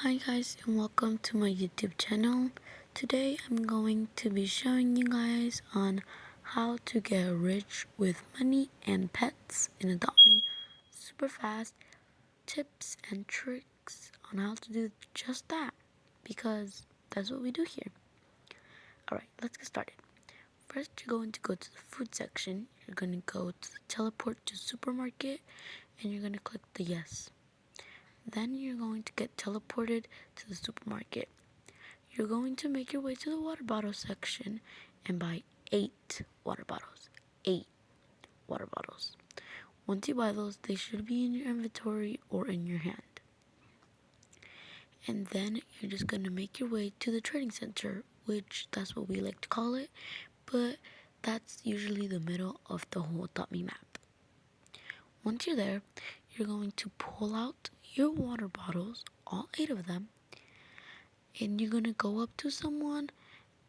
Hi guys, and welcome to my YouTube channel. Today I'm going to be showing you guys on how to get rich with money and pets in Adopt Me super fast, tips and tricks on how to do just that, because that's what we do here. Alright, let's get started. First, you're going to go to the food section. You're going to go to the teleport to supermarket, and you're going to click the yes. Then you're going to get teleported to the supermarket. You're going to make your way to the water bottle section and buy 8 water bottles. 8 water bottles. Once you buy those, they should be in your inventory or in your hand. And then you're just going to make your way to the trading center, which that's what we like to call it, but that's usually the middle of the whole Adopt Me map. Once you're there, you're going to pull out your water bottles, all 8 of them, and you're going to go up to someone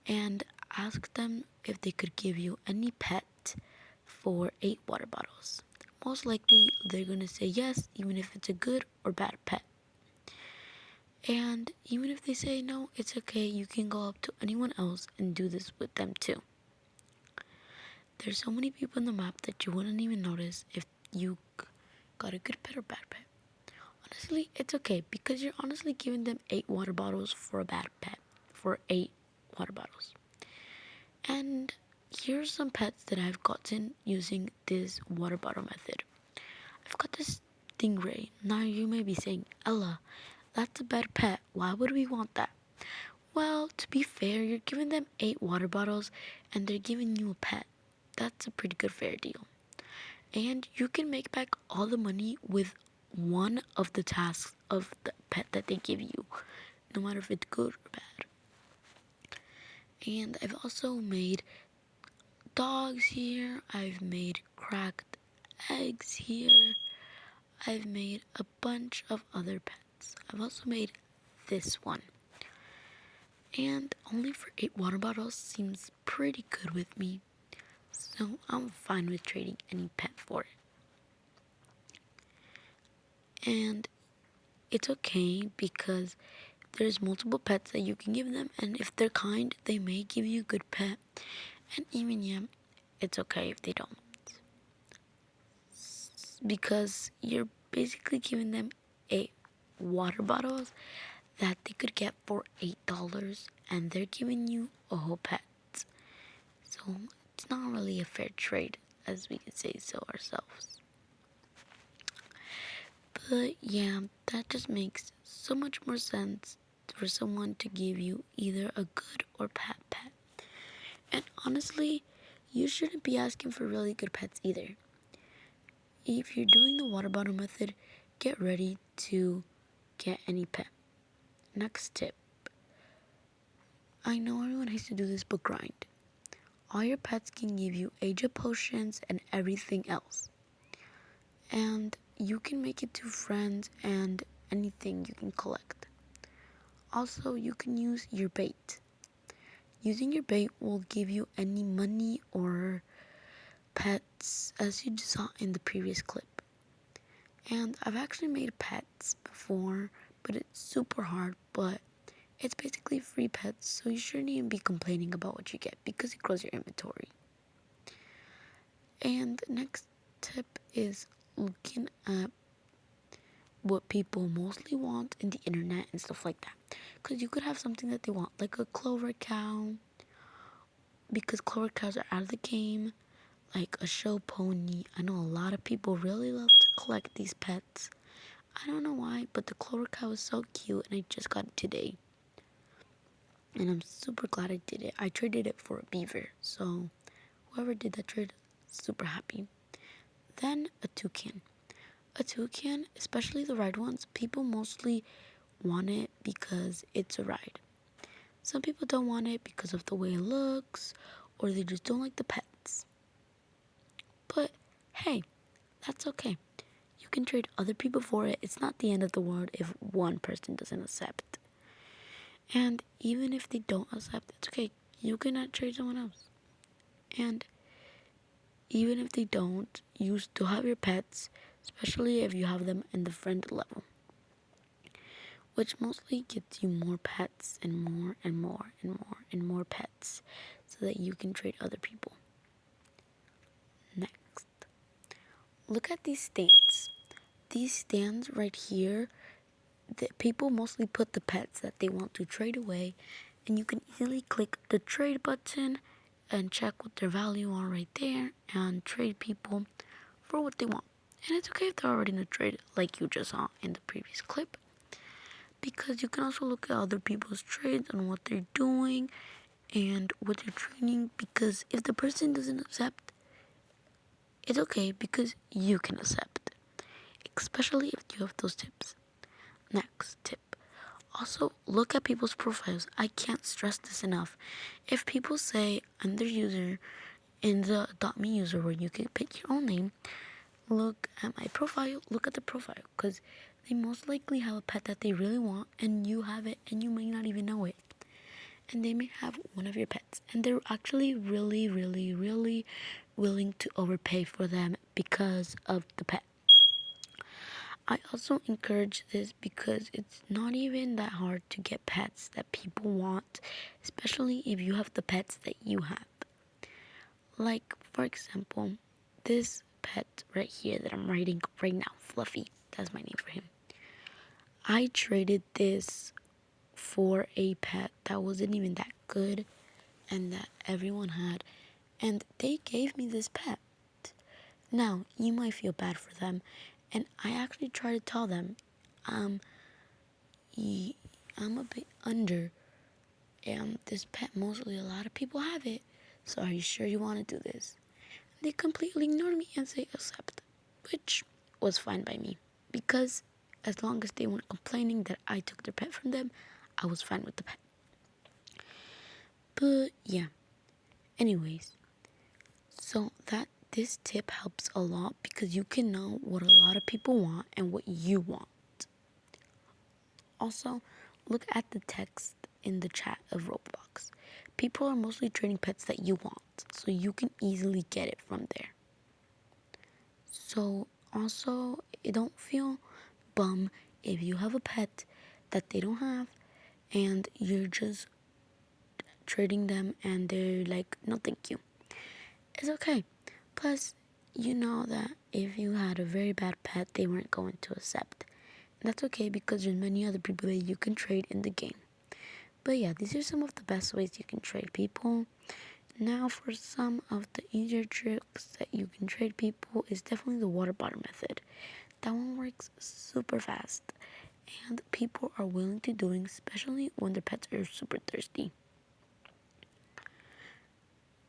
and ask them if they could give you any pet for 8 water bottles. Most likely they're going to say yes, even if it's a good or bad pet. And even if they say no, it's okay. You can go up to anyone else and do this with them too. There's so many people in the map that you wouldn't even notice if you got a good pet or bad pet. Honestly, it's okay because you're honestly giving them 8 water bottles for a bad pet, for 8 water bottles. And here's some pets that I've gotten using this water bottle method. I've got this stingray. Now you may be saying, Ella, that's a bad pet. Why would we want that? Well, to be fair, you're giving them 8 water bottles and they're giving you a pet. That's a pretty good fair deal. And you can make back all the money with one of the tasks of the pet that they give you, no matter if it's good or bad. And I've also made dogs here. I've made cracked eggs here. I've made a bunch of other pets. I've also made this one. And only for 8 water bottles seems pretty good with me. So I'm fine with trading any pet for it. And it's okay because there's multiple pets that you can give them, and if they're kind, they may give you a good pet. And even it's okay if they don't. Because you're basically giving them 8 water bottles that they could get for $8, and they're giving you a whole pet. So it's not really a fair trade, as we could say so ourselves. But yeah, that just makes so much more sense for someone to give you either a good or bad pet. And honestly, you shouldn't be asking for really good pets either. If you're doing the water bottle method, get ready to get any pet. Next tip. I know everyone has to do this, but grind. All your pets can give you age-up potions and everything else. And you can make it to friends and anything you can collect. Also, you can use your bait. Using your bait will give you any money or pets, as you just saw in the previous clip. And I've actually made pets before, but it's super hard, but it's basically free pets, so you shouldn't even be complaining about what you get because it grows your inventory. And the next tip is looking at what people mostly want in the internet and stuff like that. Because you could have something that they want, like a clover cow, because clover cows are out of the game, like a show pony. I know a lot of people really love to collect these pets. I don't know why, but the clover cow is so cute, and I just got it today. And I'm super glad I did it. I traded it for a beaver, so whoever did that trade, super happy. Then a toucan. A toucan, especially the ride ones, people mostly want it because it's a ride. Some people don't want it because of the way it looks, or they just don't like the pets. But hey, that's okay. You can trade other people for it. It's not the end of the world if one person doesn't accept. And even if they don't accept, it's okay. You cannot trade someone else. And even if they don't, you still have your pets, especially if you have them in the friend level. which mostly gets you more pets and more and more and more and more pets so that you can trade other people. Next, look at these stands. These stands right here, that people mostly put the pets that they want to trade away, and you can easily click the trade button and check what their value are right there and trade people for what they want. And it's okay if they're already in a trade like you just saw in the previous clip, because you can also look at other people's trades and what they're doing and what they're trading, because if the person doesn't accept, it's okay because you can accept, especially if you have those tips. Next tip. Also, look at people's profiles. I can't stress this enough. If people say I'm their user in the .me user where you can pick your own name, look at my profile, look at the profile, because they most likely have a pet that they really want and you have it and you may not even know it. And they may have one of your pets and they're actually really, really, really willing to overpay for them because of the pet. I also encourage this because it's not even that hard to get pets that people want, especially if you have the pets that you have. Like, for example, this pet right here that I'm writing right now, Fluffy, that's my name for him. I traded this for a pet that wasn't even that good and that everyone had, and they gave me this pet. Now, you might feel bad for them, and I actually try to tell them, um, I'm a bit under, and this pet, mostly a lot of people have it, so are you sure you want to do this? They completely ignored me and say accept, which was fine by me, because as long as they weren't complaining that I took their pet from them, I was fine with the pet. But yeah, anyways, so that this tip helps a lot because you can know what a lot of people want and what you want. Also, look at the text in the chat of Roblox. People are mostly trading pets that you want, so you can easily get it from there. So also, don't feel bum if you have a pet that they don't have and you're just trading them and they're like, no thank you. It's okay. Plus, you know that if you had a very bad pet, they weren't going to accept. And that's okay because there's many other people that you can trade in the game. But yeah, these are some of the best ways you can trade people. Now for some of the easier tricks that you can trade people is definitely the water bottle method. That one works super fast and people are willing to do it, especially when their pets are super thirsty.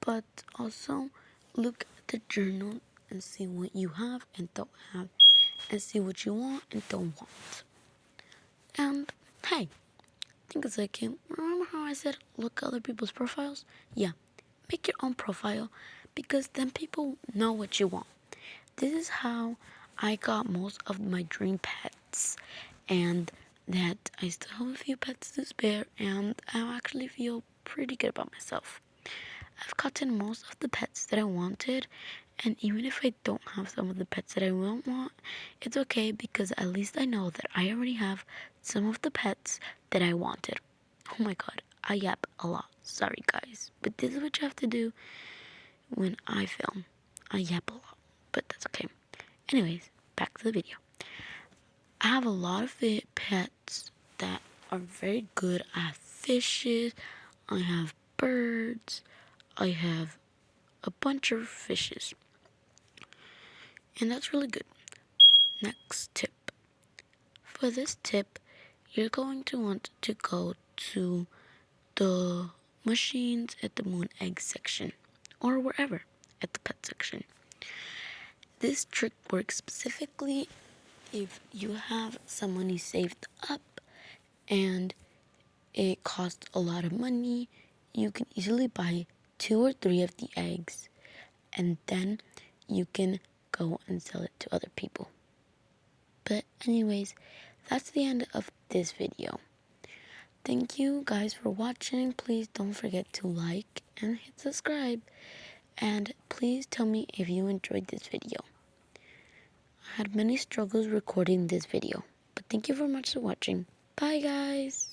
But also look at the journal and see what you have and don't have and see what you want and don't want. And hey, think a second. Remember how I said look at other people's profiles? Yeah, make your own profile because then people know what you want. This is how I got most of my dream pets, and that I still have a few pets to spare, and I actually feel pretty good about myself. I've gotten most of the pets that I wanted, and even if I don't have some of the pets that I will want, it's okay because at least I know that I already have some of the pets that I wanted. Oh my god, I yap a lot. Sorry guys, but this is what you have to do when I film. I yap a lot, but that's okay. Anyways, back to the video. I have a lot of pets that are very good. I have fishes, I have birds, I have a bunch of fishes. And that's really good. Next tip. For this tip, you're going to want to go to the machines at the moon egg section or wherever at the pet section. This trick works specifically if you have some money saved up and it costs a lot of money. You can easily buy 2 or 3 of the eggs and then you can go and sell it to other people. But anyways, that's the end of this video. Thank you guys for watching. Please don't forget to like and hit subscribe. And please tell me if you enjoyed this video. I had many struggles recording this video, but thank you very much for watching. Bye, guys.